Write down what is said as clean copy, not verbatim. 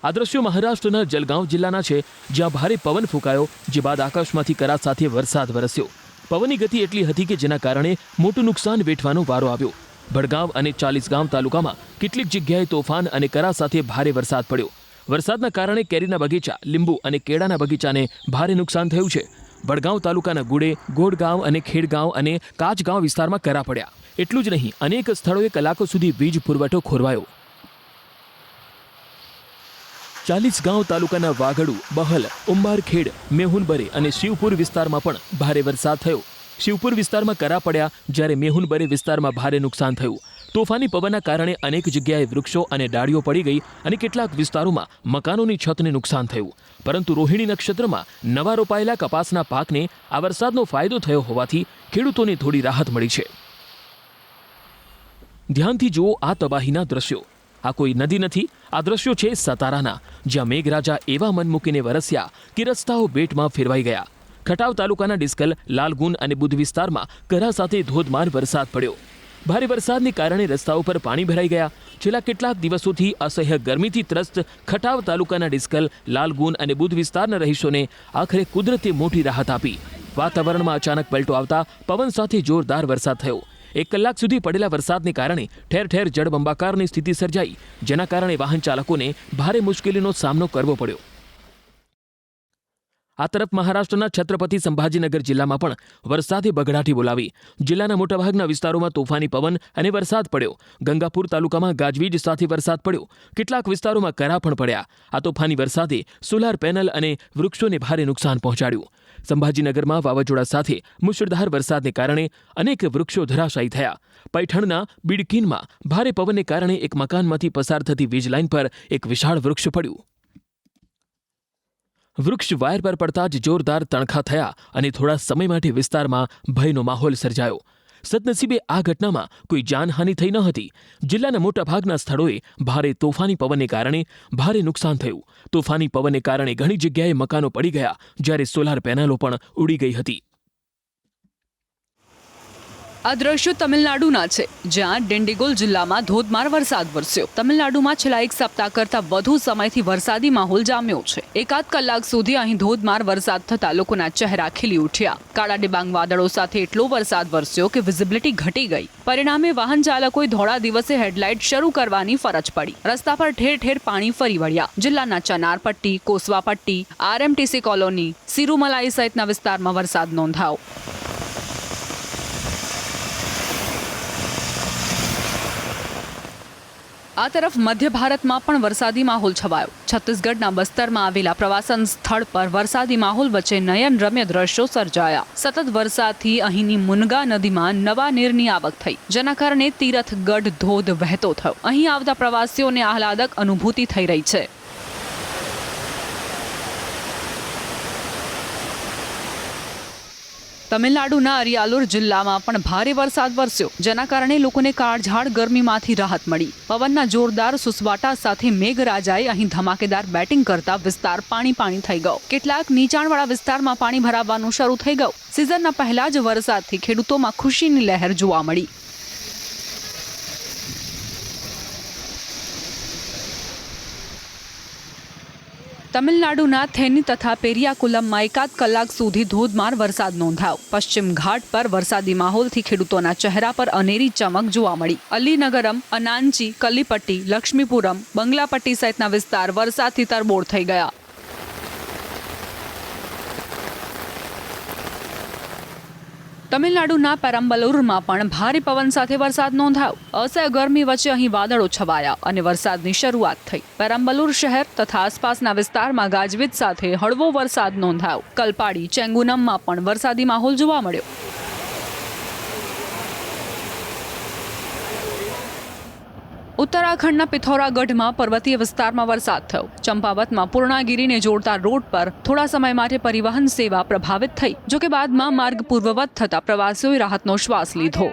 આ દ્રશ્યો મહારાષ્ટ્રના જલગાંવ જિલ્લાના છે, જ્યાં ભારે પવન ફૂંકાયો, જે બાદ આકાશમાંથી કરા સાથે વરસાદ વરસ્યો। પવનની ગતિ એટલી હતી કે જેના કારણે મોટું નુકસાન વેઠવાનો વારો આવ્યો। ભડગાંવ અને ચાલીસગાંવ તાલુકામાં કેટલીક જગ્યાએ તોફાન અને કરા સાથે ભારે વરસાદ પડ્યો। વરસાદના કારણે કેરીના બગીચા, લીંબુ અને કેળાના બગીચાને ભારે નુકસાન થયું છે। ભડગાંવ તાલુકાના ગુડે, ગોડગાંવ અને ખેડગાંવ અને કાચગાંવ વિસ્તારમાં કરા પડ્યા। એટલું જ નહીં, અનેક સ્થળોએ કલાકો સુધી વીજ પુરવઠો ખોરવાયો। ચાલીસગાંવ તાલુકાના વાઘડુ, બહલ, ઉંબારખેડ, મેહુનબરે અને શિવપુર વિસ્તારમાં પણ ભારે વરસાદ થયો। શિવપુર વિસ્તારમાં કરા પડ્યા, જ્યારે મેહુનબરે વિસ્તારમાં ભારે નુકસાન થયું। તોફાની પવનના કારણે અનેક જગ્યાએ વૃક્ષો અને ડાળીઓ પડી ગઈ અને કેટલાક વિસ્તારોમાં મકાનોની છતને નુકસાન થયું। પરંતુ રોહિણી નક્ષત્રમાં નવા રોપાયેલા કપાસના પાકને આ વરસાદનો ફાયદો થયો હોવાથી ખેડૂતોને થોડી રાહત મળી છે। ધ્યાનથી જુઓ આ તબાહીના દ્રશ્યો। આ કોઈ નદી નથી, આ દ્રશ્યો છે સતારાના, જ્યાં મેઘરાજા એવા મન મૂકીને વરસ્યા કે રસ્તાઓ બેટમાં ફેરવાઈ ગયા। ખટાવ તાલુકાના ડિસ્કલ, લાલગુન અને બુધ વિસ્તારમાં કરા સાથે ધોધમાર વરસાદ પડ્યો। ભારે વરસાદને કારણે રસ્તાઓ પર પાણી ભરાઈ ગયા। છેલ્લા કેટલાક દિવસોથી અસહ્ય ગરમીથી ત્રસ્ત ખટાવ તાલુકાના ડિસ્કલ, લાલગુન અને બુધ વિસ્તારના રહીશોને આખરે કુદરતે મોટી રાહત આપી। વાતાવરણમાં અચાનક પલટો આવતા પવન સાથે જોરદાર વરસાદ થયો। 1 કલાક સુધી પડેલા વરસાદને કારણે ઠેર ઠેર જળબંબાકારની સ્થિતિ સર્જાઈ, જેના કારણે વાહન ચાલકોને ભારે મુશ્કેલીનો સામનો કરવો પડ્યો। આ તરફ મહારાષ્ટ્રના છત્રપતિ સંભાજીનગર જિલ્લામાં પણ વરસાદે બગડાટી બોલાવી। જિલ્લાના મોટાભાગના વિસ્તારોમાં તોફાની પવન અને વરસાદ પડ્યો। ગંગાપુર તાલુકામાં ગાજવીજ સાથે વરસાદ પડ્યો। કેટલાક વિસ્તારોમાં કરા પણ પડ્યા। આ તોફાની વરસાદે સોલાર પેનલ અને વૃક્ષોને ભારે નુકસાન પહોંચાડ્યું। સંભાજીનગરમાં વાવાઝોડા સાથે મુશળધાર વરસાદને કારણે અનેક વૃક્ષો ધરાશાયી થયા। પૈઠણના બિડકીનમાં ભારે પવનને કારણે એક મકાનમાંથી પસાર થતી વીજ લાઇન પર એક વિશાળ વૃક્ષ પડ્યું। વૃક્ષ વાયર પર પડતા જ જોરદાર તણખા થયા અને થોડા સમય માટે વિસ્તારમાં ભયનો માહોલ સર્જાયો। સદનસીબે આ ઘટનામાં કોઈ જાનહાનિ થઈ ન હતી। જિલ્લાના મોટાભાગના સ્થળોએ ભારે તોફાની પવનને કારણે ભારે નુકસાન થયું। તોફાની પવનને કારણે ઘણી જગ્યાએ મકાનો પડી ગયા, જ્યારે સોલાર પેનલો પણ ઉડી ગઈ હતી। આ દ્રશ્યો તમિલનાડુના છે, જ્યાં ડિંડીગુલ જિલ્લામાં ધોધમાર વરસાદ વરસ્યો। તમિલનાડુમાં છેલ્લા 1 સપ્તાહ કરતાં વધુ સમયથી વરસાદી માહોલ જામ્યો છે। 1 કલાક સુધી અહીં ધોધમાર વરસાદ થતાં લોકોના ચહેરા ખીલી ઉઠ્યા। કાળા ડિબાંગ વાદળો સાથે એટલો વરસાદ વરસ્યો કે વિઝિબિલિટી ઘટી ગઈ। પરિણામે વાહન ચાલકોએ ધોળા દિવસે હેડલાઇટ શરૂ કરવાની ફરજ પડી। રસ્તા પર ઠેર ઠેર પાણી ફરી વળ્યા। જિલ્લાના ચનારપટ્ટી, કોસવાપટ્ટી, આરએમટીસી કોલોની, સિરુમલાઈ સહિતના વિસ્તારમાં વરસાદ નોંધાયો। આ તરફ મધ્ય ભારતમાં પણ વરસાદી માહોલ છવાયો। છત્તીસગઢના બસ્તરમાં આવેલા પ્રવાસન સ્થળ પર વરસાદી માહોલ વચ્ચે નયનરમ્ય દ્રશ્યો સર્જાયા। સતત વરસાદથી અહીંની મુનગા નદીમાં નવા નીરની આવક થઈ, જેના કારણે તીરથગઢ ધોધ વહેતો થયો। અહીં આવતા પ્રવાસીઓને આહલાદક અનુભૂતિ થઈ રહી છે। તમિલનાડુના અરિયાલુર જિલ્લામાં પણ ભારે વરસાદ વરસ્યો, જેના કારણે લોકોને કાળઝાળ ગરમીમાંથી રાહત મળી। પવનના જોરદાર સુસવાટા સાથે મેઘરાજાએ અહીં ધમાકેદાર બેટિંગ કરતા વિસ્તાર પાણી થઈ ગયો। કેટલાક નીચાણવાળા વિસ્તારમાં પાણી ભરાવાનું શરૂ થઈ ગયું। સિઝનના પહેલા જ વરસાદથી ખેડૂતોમાં ખુશીની લહેર જોવા મળી। તમિલનાડુના થેની તથા પેરિયાકુલમમાં 1 કલાક સુધી ધોધમાર વરસાદ નોંધાયો। પશ્ચિમ ઘાટ પર વરસાદી માહોલથી ખેડૂતોના ચહેરા પર અનેરી ચમક જોવા મળી। અલીનગરમ, અનાંચી, કલ્લીપટ્ટી, લક્ષ્મીપુરમ, બંગલાપટ્ટી સહિતના વિસ્તાર વરસાદથી તરબોળ થઈ ગયા। તમિલનાડુના પેરમ્બલૂરમાં પણ ભારે પવન સાથે વરસાદ નોંધાયો। અસહ્ય ગરમી વચ્ચે અહીં વાદળો છવાયા અને વરસાદની શરૂઆત થઈ। પેરમ્બલૂર શહેર તથા આસપાસના વિસ્તારમાં ગાજવીજ સાથે હળવો વરસાદ નોંધાયો। કલપાડી, ચેંગુનમમાં પણ વરસાદી માહોલ જોવા મળ્યો। ઉત્તરાખંડના પિથોરાગઢમાં પર્વતીય વિસ્તારમાં વરસાદ થયો। ચંપાવતમાં પૂર્ણાગીરીને જોડતા રોડ પર થોડા સમય માટે પરિવહન સેવા પ્રભાવિત થઈ, જોકે બાદમાં માર્ગ પૂર્વવત થતા પ્રવાસીઓએ રાહતનો શ્વાસ લીધો।